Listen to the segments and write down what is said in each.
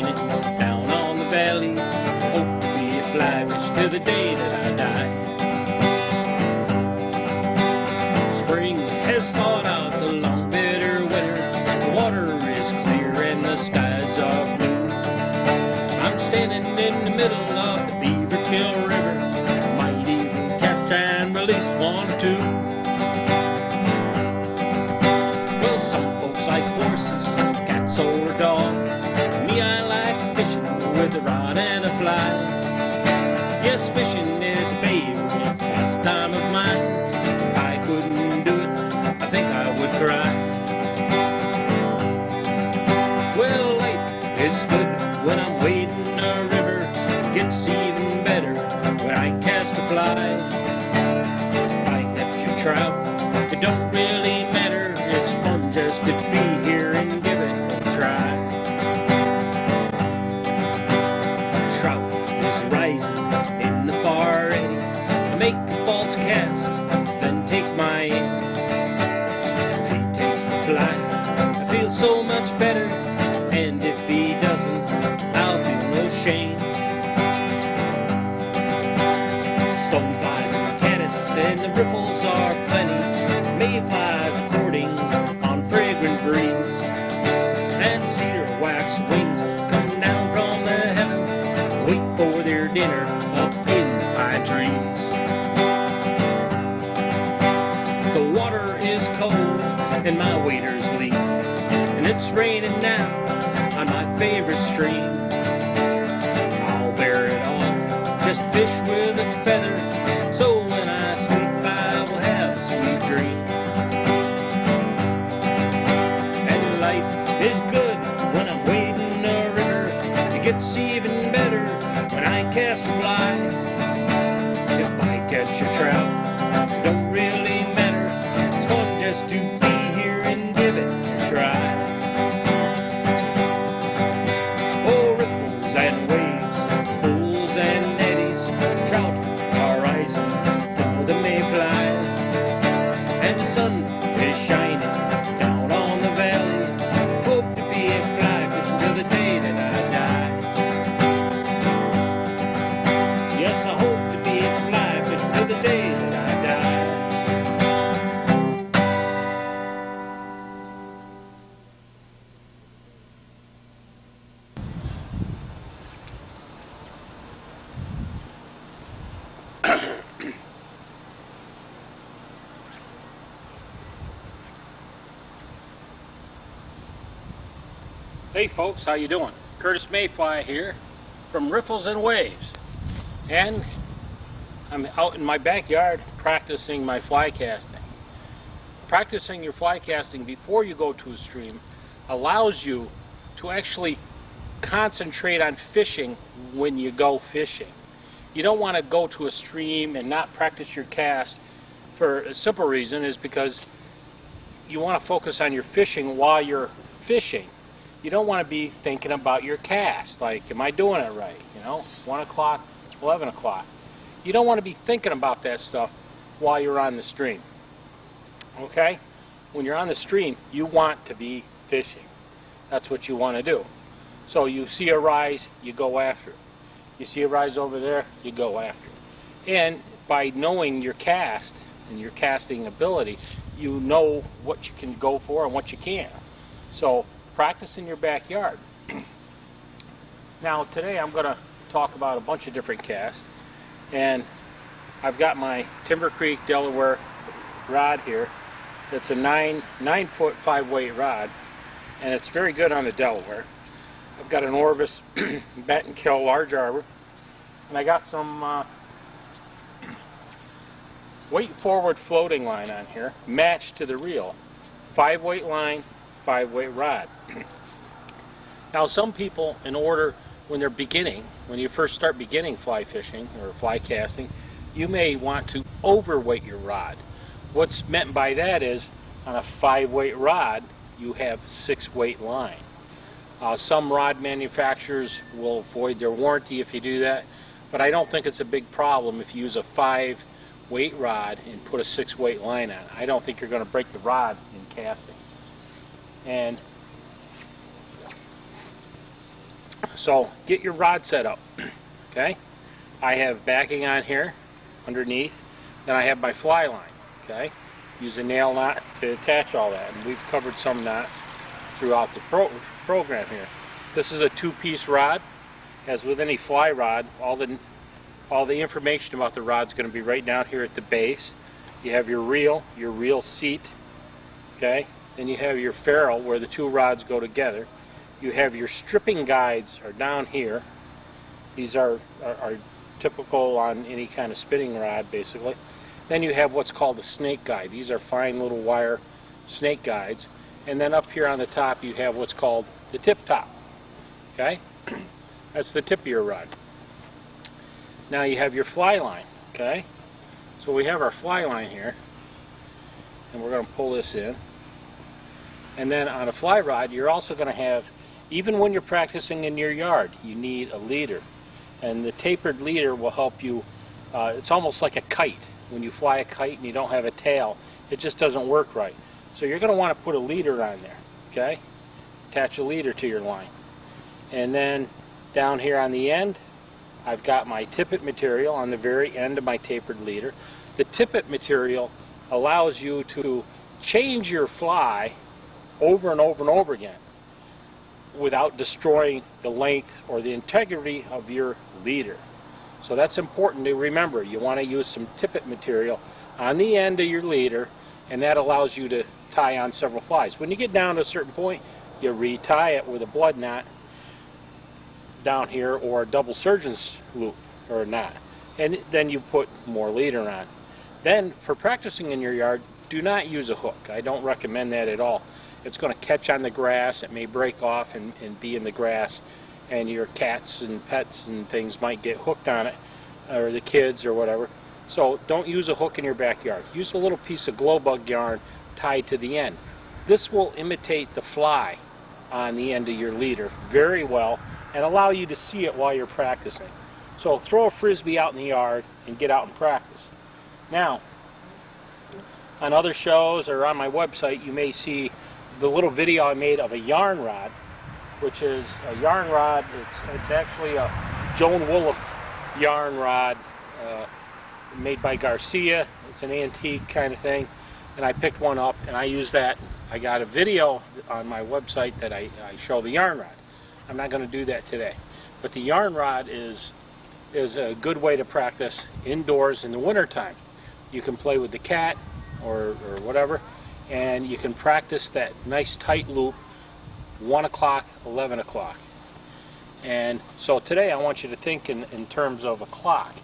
shining down on the valley. Hope to be a fly fish till the day that I die. Spring has thawed out the long bitter winter. The water is clear and the skies are blue. I'm standing in the middle of the Beaver Kill River. Might even catch and release one or two. Well, some folks like horses, cats or dogs. Me, I like fishing with a rod and a fly. Yes, fishing is a favorite pastime of mine. If I couldn't do it, I think I would cry. Well, life is good when I'm wading a river. It gets even better when I cast a fly. If I catch a trout, it don't really matter. It's fun just to be here and give it a try. Trout is rising in the far eddy. I make a false cast, then take my aim. If he takes the fly, I feel so much better. And if he doesn't, I'll feel no shame. Stoneflies and caddis and the riffles are plenty. Mayflies courting on fragrant breeze. And cedar wax wings come down from the heaven, wait for their dinner up in the pine trees. The water is cold and my waders leak, and it's raining now on my favorite stream. I'll bear it all, just fish with a feather, so when I sleep I will have a sweet dream. And life is good when I'm wading a river. It gets even better when I cast a fly. If I catch a trout, it don't really matter. It's fun just to be here and give it a try. Oh, ripples and waves, pools and eddies, trout are rising for the mayfly. And the sun is shining down on the valley. Hope to be a fly fish till the day that I die. Yes, I hope to be a fly fish till the day that I die. Hey folks, how you doing? Curtis Mayfly here from Riffles and Waves, and I'm out in my backyard practicing my fly casting. Practicing your fly casting before you go to a stream allows you to actually concentrate on fishing when you go fishing. You don't want to go to a stream and not practice your cast for a simple reason, is because you want to focus on your fishing while you're fishing. You don't want to be thinking about your cast, like, am I doing it right? You know, 1 o'clock, 11 o'clock. You don't want to be thinking about that stuff while you're on the stream. Okay? When you're on the stream, you want to be fishing. That's what you want to do. So you see a rise, you go after it. You see a rise over there, you go after it. And by knowing your cast and your casting ability, you know what you can go for and what you can't. So practice in your backyard. Now today I'm going to talk about a bunch of different casts, and I've got my Timber Creek Delaware rod here. It's a 9-foot 5-weight rod, and it's very good on the Delaware. I've got an Orvis Bet and Kill large arbor, and I got some weight forward floating line on here matched to the reel. 5-weight line, 5-weight rod. Now some people, in order, when they're beginning, when you first start beginning fly fishing or fly casting, you may want to overweight your rod. What's meant by that is, on a 5-weight rod, you have 6-weight line. Some rod manufacturers will void their warranty if you do that, but I don't think it's a big problem if you use a 5-weight rod and put a 6-weight line on. I don't think you're going to break the rod in casting. And So get your rod set up. Okay, I have backing on here underneath, then I have my fly line. Okay, use a nail knot to attach all that, and we've covered some knots throughout the program here. This is a two-piece rod. As with any fly rod, all the information about the rod is going to be right down here at the base. You have your reel seat, okay? Then you have your ferrule where the two rods go together. You have your stripping guides are down here. These are typical on any kind of spinning rod, basically. Then you have what's called a snake guide. These are fine little wire snake guides. And then up here on the top you have what's called the tip top. Okay? That's the tip of your rod. Now you have your fly line. Okay? So we have our fly line here. And we're going to pull this in. And then on a fly rod you're also going to have, even when you're practicing in your yard, you need a leader. And the tapered leader will help you. It's almost like a kite. When you fly a kite and you don't have a tail, it just doesn't work right. So you're going to want to put a leader on there. Okay? Attach a leader to your line. And then down here on the end, I've got my tippet material on the very end of my tapered leader. The tippet material allows you to change your fly over and over and over again without destroying the length or the integrity of your leader. So that's important to remember. You want to use some tippet material on the end of your leader, and that allows you to tie on several flies. When you get down to a certain point, you retie it with a blood knot down here, or a double surgeon's loop or knot, and then you put more leader on. Then for practicing in your yard, do not use a hook. I don't recommend that at all. It's going to catch on the grass. It may break off and be in the grass, and your cats and pets and things might get hooked on it, or the kids or whatever. So don't use a hook in your backyard. Use a little piece of glow bug yarn tied to the end. This will imitate the fly on the end of your leader very well and allow you to see it while you're practicing. So throw a frisbee out in the yard and get out and practice. Now, on other shows or on my website, you may see the little video I made of a yarn rod, which is a yarn rod. It's actually a Joan Woolliffe yarn rod made by Rwsea. It's an antique kind of thing, and I picked one up and I use that. I got a video on my website that I show the yarn rod. I'm not going to do that today, but the yarn rod is a good way to practice indoors in the wintertime. You can play with the cat or whatever, and you can practice that nice tight loop 1 o'clock, 11 o'clock. And so today I want you to think in terms of a clock.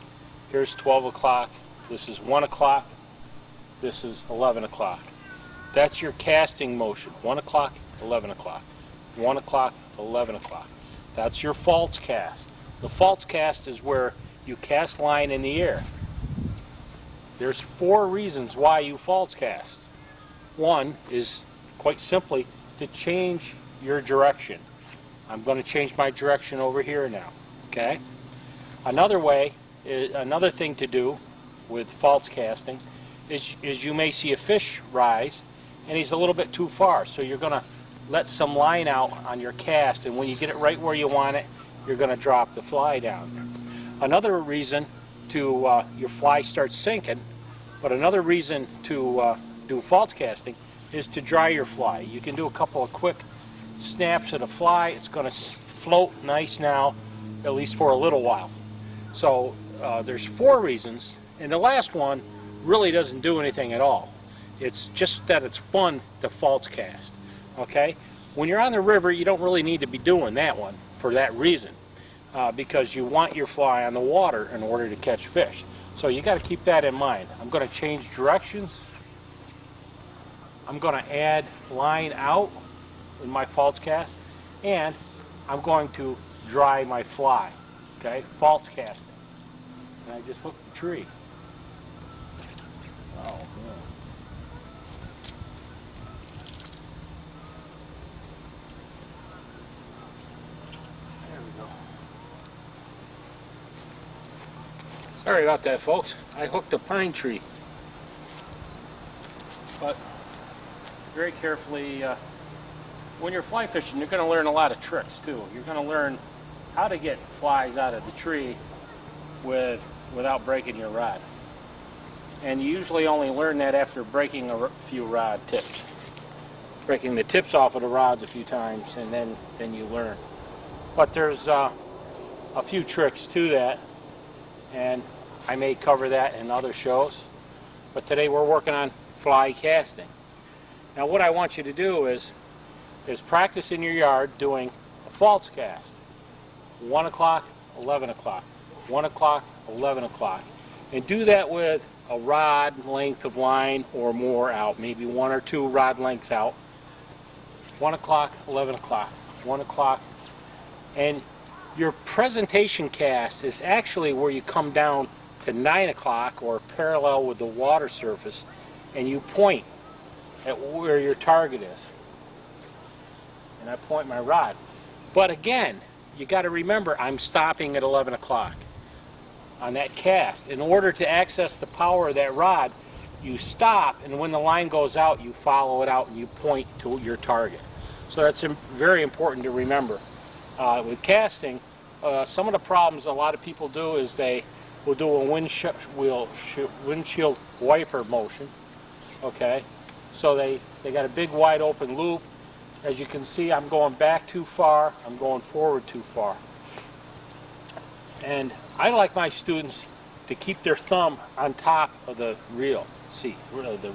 Here's 12 o'clock, this is 1 o'clock, this is 11 o'clock. That's your casting motion, 1 o'clock, 11 o'clock, 1 o'clock, 11 o'clock. That's your false cast. The false cast is where you cast line in the air. There's 4 reasons why you false cast. One is quite simply to change your direction. I'm going to change my direction over here now. Okay? Another thing to do with false casting is you may see a fish rise and he's a little bit too far, so you're going to let some line out on your cast, and when you get it right where you want it, you're going to drop the fly down. Another reason to your fly starts sinking, but another reason to do false casting is to dry your fly. You can do a couple of quick snaps of the fly. It's going to float nice now, at least for a little while. So there's 4 reasons, and the last one really doesn't do anything at all. It's just that it's fun to false cast. Okay? When you're on the river, you don't really need to be doing that one for that reason, because you want your fly on the water in order to catch fish. So you got to keep that in mind. I'm going to change directions. I'm going to add line out in my false cast, and I'm going to dry my fly. Okay? False casting. And I just hooked the tree. Oh, man. There we go. Sorry about that, folks. I hooked a pine tree. But very carefully, when you're fly fishing, you're going to learn a lot of tricks too. You're going to learn how to get flies out of the tree without breaking your rod. And you usually only learn that after breaking a few rod tips. Breaking the tips off of the rods a few times, and then you learn. But there's a few tricks to that, and I may cover that in other shows. But today we're working on fly casting. Now what I want you to do is practice in your yard doing a false cast. 1 o'clock, 11 o'clock, 1 o'clock, 11 o'clock. And do that with a rod length of line or more out, maybe 1 or 2 rod lengths out. 1 o'clock, 11 o'clock, 1 o'clock. And your presentation cast is actually where you come down to 9 o'clock or parallel with the water surface, and you point at where your target is. And I point my rod. But again, you got to remember I'm stopping at 11 o'clock on that cast. In order to access the power of that rod, you stop, and when the line goes out, you follow it out and you point to your target. So that's very important to remember. With casting, some of the problems a lot of people do is they will do a windshield wiper motion. Okay, so they got a big wide open loop. As you can see, I'm going back too far, I'm going forward too far. And I like my students to keep their thumb on top of the reel, the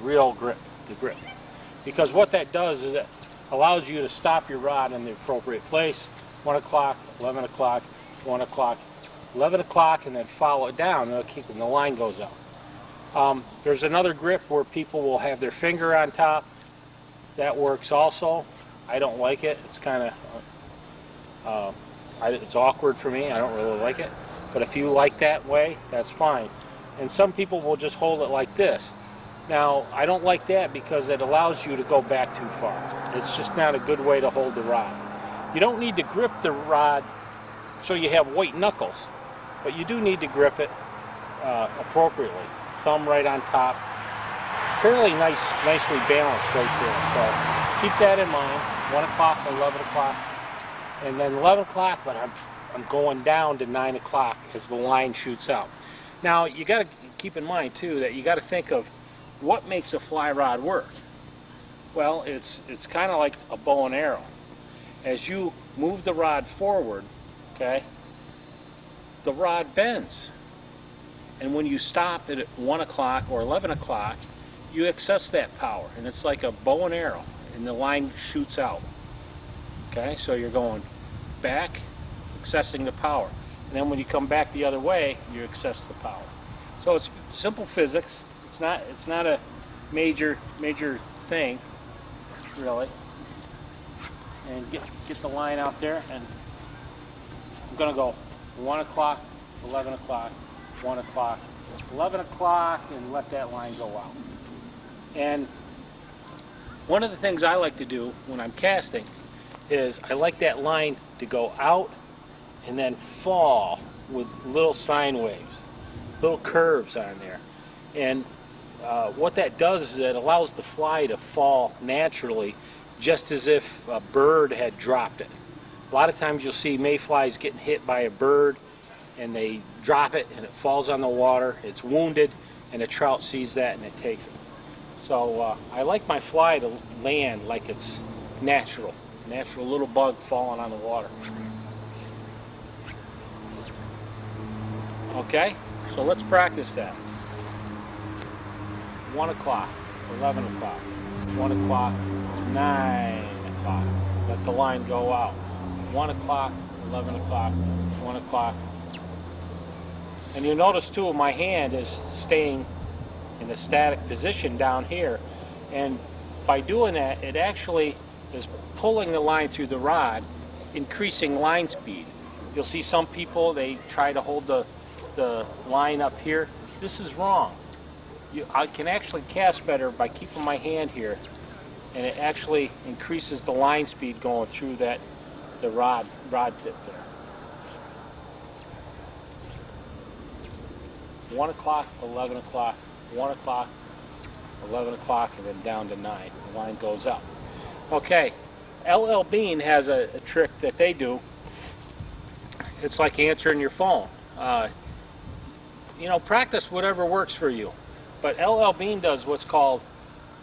reel grip, because what that does is it allows you to stop your rod in the appropriate place. 1 o'clock, 11 o'clock, 1 o'clock, 11 o'clock, and then follow it down, and the line goes out. There's another grip where people will have their finger on top. That works also. I don't like it. It's kind of it's awkward for me. I don't really like it. But if you like that way, that's fine. And some people will just hold it like this. Now, I don't like that because it allows you to go back too far. It's just not a good way to hold the rod. You don't need to grip the rod so you have white knuckles, but you do need to grip it appropriately. Thumb right on top. Fairly nicely balanced right there. So keep that in mind. 1 o'clock, 11 o'clock, and then 11 o'clock, but I'm going down to 9 o'clock as the line shoots out. Now, you got to keep in mind, too, that you got to think of what makes a fly rod work. Well, it's kind of like a bow and arrow. As you move the rod forward, okay, the rod bends. And when you stop at 1 o'clock or 11 o'clock, you access that power. And it's like a bow and arrow, and the line shoots out. Okay, so you're going back, accessing the power. And then when you come back the other way, you access the power. So it's simple physics. It's not a major thing, really. And get the line out there, and I'm going to go 1 o'clock, 11 o'clock, 1 o'clock, 11 o'clock, and let that line go out. And one of the things I like to do when I'm casting is I like that line to go out and then fall with little sine waves, little curves on there. And what that does is it allows the fly to fall naturally, just as if a bird had dropped it. A lot of times you'll see mayflies getting hit by a bird, and they drop it and it falls on the water, it's wounded, and a trout sees that and it takes it. So I like my fly to land like it's natural little bug falling on the water. Okay, so let's practice that. 1 o'clock, 11 o'clock, 1 o'clock, 9 o'clock. Let the line go out. 1 o'clock, 11 o'clock, 1 o'clock. And you'll notice too, my hand is staying in a static position down here. And by doing that, it actually is pulling the line through the rod, increasing line speed. You'll see some people, they try to hold the line up here. This is wrong. I can actually cast better by keeping my hand here, and it actually increases the line speed going through the rod tip there. 1 o'clock, 11 o'clock, 1 o'clock, 11 o'clock, and then down to 9. The line goes up. Okay, LL Bean has a trick that they do, it's like answering your phone. You know, practice whatever works for you. But LL Bean does what's called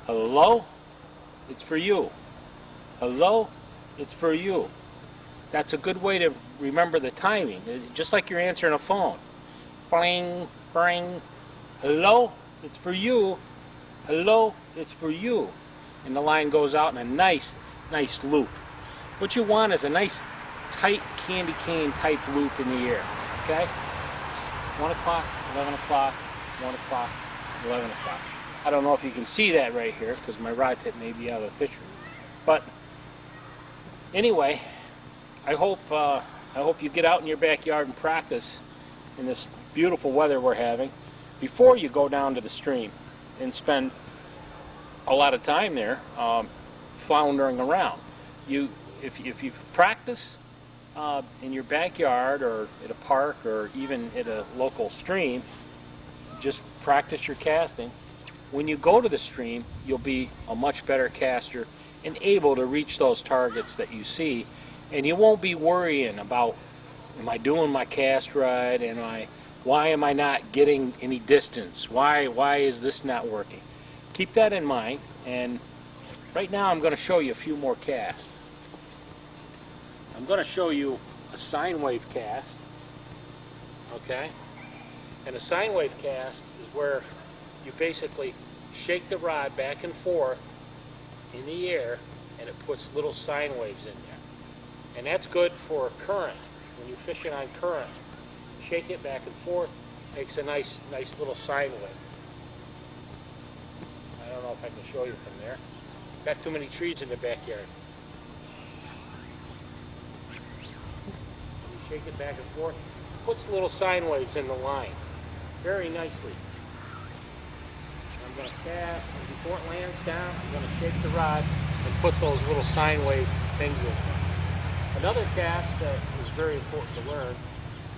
hello, it's for you. Hello, it's for you. That's a good way to remember the timing, just like you're answering a phone. Bling, bling. Hello, it's for you. Hello, it's for you. And the line goes out in a nice loop. What you want is a nice, tight candy cane type loop in the air. Okay? 1 o'clock, 11 o'clock, 1 o'clock, 11 o'clock. I don't know if you can see that right here because my rod tip may be out of the picture. But anyway, I hope you get out in your backyard and practice in this beautiful weather we're having before you go down to the stream and spend a lot of time there floundering around. If you practice in your backyard or at a park or even at a local stream, just practice your casting. When you go to the stream, you'll be a much better caster and able to reach those targets that you see, and you won't be worrying about, am I doing my cast right? Why am I not getting any distance? Why is this not working? Keep that in mind, and right now I'm going to show you a few more casts. I'm going to show you a sine wave cast, okay? And a sine wave cast is where you basically shake the rod back and forth in the air, and it puts little sine waves in there. And that's good for current. When you're fishing on current, shake it back and forth, makes a nice little sine wave. I don't know if I can show you from there. Got too many trees in the backyard. You shake it back and forth, puts little sine waves in the line very nicely. I'm going to cast, and before it lands down, I'm going to shake the rod and put those little sine wave things in there. Another cast that is very important to learn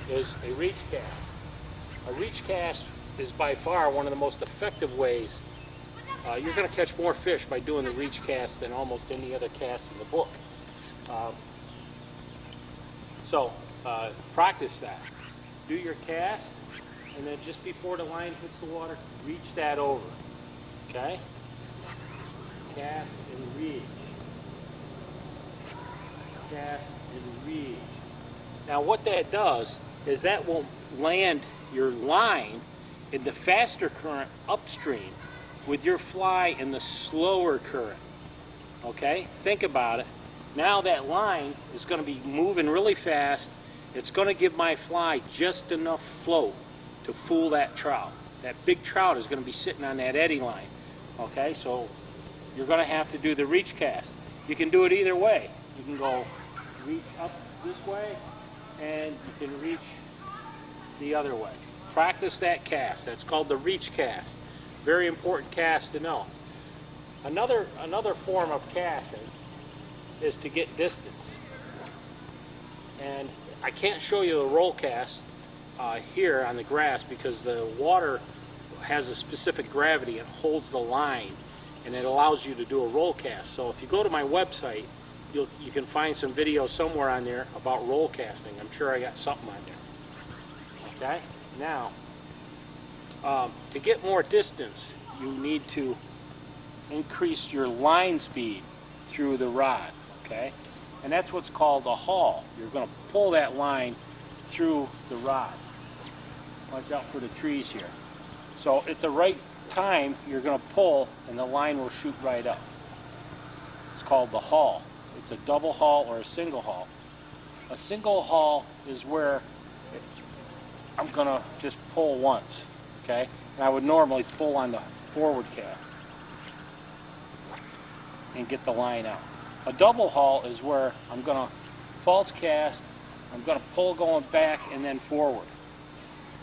is a reach cast. A reach cast is by far one of the most effective ways. You're going to catch more fish by doing the reach cast than almost any other cast in the book. So practice that. Do your cast, and then just before the line hits the water, reach that over. Okay? Cast and reach. Cast and reach. Now what that does is that will land your line in the faster current upstream with your fly in the slower current. Okay? Think about it. Now that line is going to be moving really fast. It's going to give my fly just enough float to fool that trout. That big trout is going to be sitting on that eddy line. Okay? So you're going to have to do the reach cast. You can do it either way. You can go reach up this way, and you can reach the other way. Practice that cast. That's called the reach cast. Very important cast to know. Another form of casting is to get distance. And I can't show you the roll cast here on the grass because the water has a specific gravity. It holds the line, and it allows you to do a roll cast. So if you go to my website, you can find some videos somewhere on there about roll casting. I'm sure I got something on there. Okay? Now, to get more distance, you need to increase your line speed through the rod. Okay? And that's what's called a haul. You're going to pull that line through the rod. Watch out for the trees here. So at the right time, you're going to pull, and the line will shoot right up. It's called the haul. It's a double haul or a single haul. A single haul is where I'm going to just pull once, okay? And I would normally pull on the forward cast and get the line out. A double haul is where I'm going to false cast, I'm going to pull going back and then forward.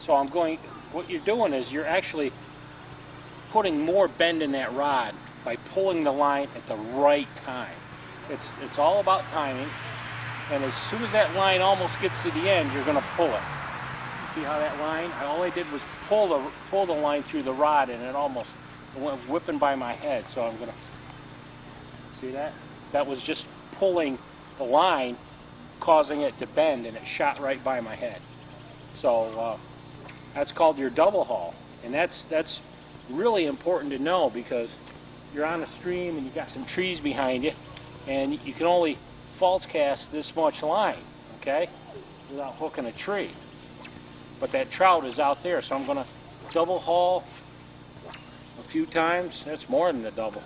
So what you're doing is you're actually putting more bend in that rod by pulling the line at the right time. It's all about timing, and as soon as that line almost gets to the end, you're going to pull it. You see how that line? All I did was pull the line through the rod, and it almost went whipping by my head. So I'm going to see that. That was just pulling the line causing it to bend, and it shot right by my head. So that's called your double haul, and that's really important to know, because you're on a stream and you got some trees behind you, and you can only false cast this much line, okay, without hooking a tree. But that trout is out there, so I'm going to double haul a few times. That's more than a double,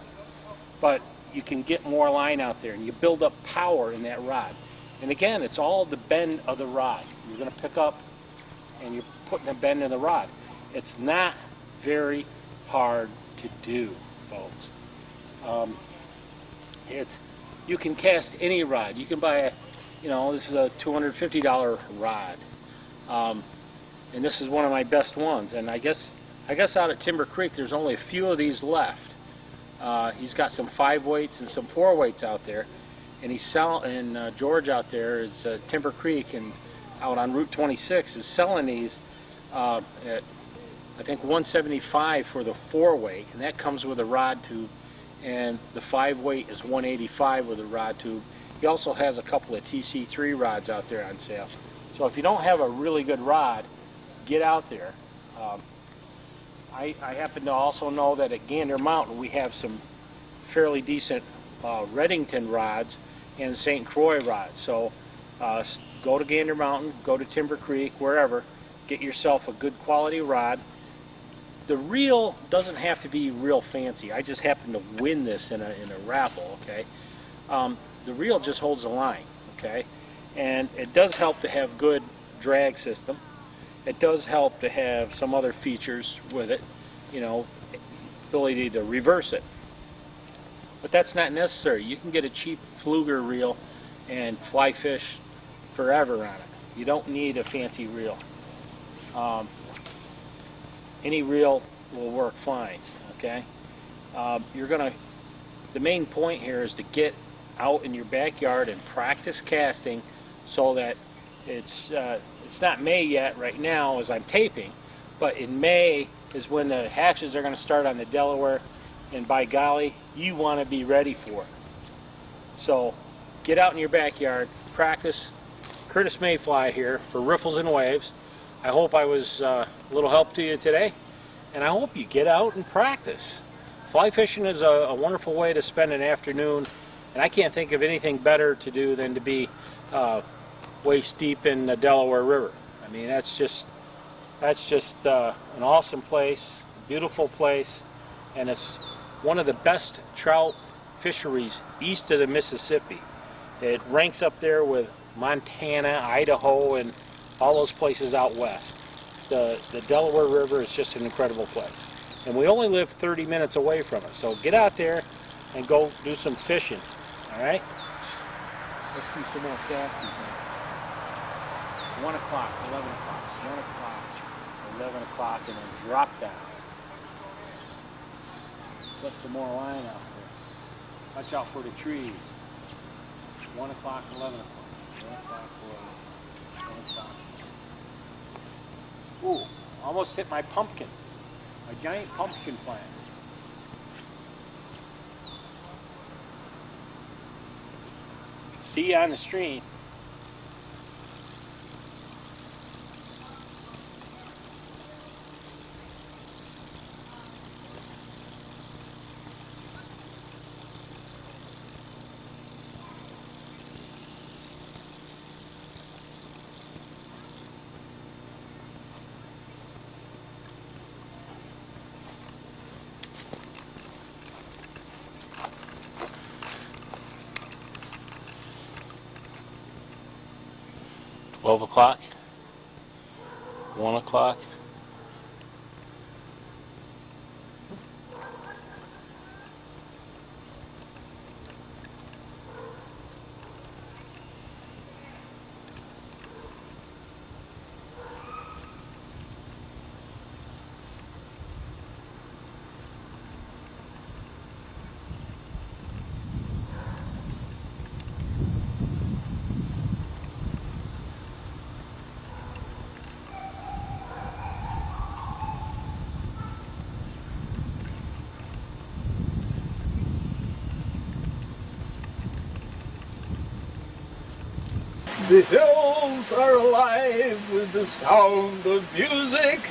but you can get more line out there, and you build up power in that rod. And again, it's all the bend of the rod. You're going to pick up, and you're putting a bend in the rod. It's not very hard to do, folks. You can cast any rod. You can buy a, this is a $250 rod, and this is one of my best ones. And I guess out at Timber Creek, there's only a few of these left. He's got some 5 weights and some 4 weights out there, and he's selling. And George out there is Timber Creek and out on Route 26 is selling these at I think $175 for the 4 weight, and that comes with a rod tube. And the 5 weight is $185 with a rod tube. He also has a couple of TC3 rods out there on sale. So if you don't have a really good rod, get out there. I happen to also know that at Gander Mountain we have some fairly decent Redington rods and St. Croix rods. So go to Gander Mountain, go to Timber Creek, wherever, get yourself a good quality rod. The reel doesn't have to be real fancy. I just happened to win this in a raffle, okay? The reel just holds the line, okay? And it does help to have good drag system. It does help to have some other features with it, ability to reverse it. But that's not necessary. You can get a cheap Fluger reel and fly fish forever on it. You don't need a fancy reel. Any reel will work fine, okay? The main point here is to get out in your backyard and practice casting, so that it's not May yet right now as I'm taping, but in May is when the hatches are going to start on the Delaware, and by golly, you want to be ready for it. So get out in your backyard, practice. Curtis Mayfly here for Riffles and Waves. I hope I was a little help to you today, and I hope you get out and practice. Fly fishing is a wonderful way to spend an afternoon, and I can't think of anything better to do than to be waist deep in the Delaware River. I mean, that's just an awesome place, beautiful place, and it's one of the best trout fisheries east of the Mississippi. It ranks up there with Montana, Idaho, and all those places out west. The Delaware River is just an incredible place. And we only live 30 minutes away from it. So get out there and go do some fishing. Alright? Let's do some more casting. 1 o'clock, 11 o'clock, 1 o'clock, 11 o'clock, and then drop down. Put some more line out there. Watch out for the trees. 1 o'clock, 11 o'clock. 1 o'clock, 1 o'clock. Ooh, almost hit my pumpkin. My giant pumpkin plant. See you on the stream. O'clock, 1 o'clock. The hills are alive with the sound of music.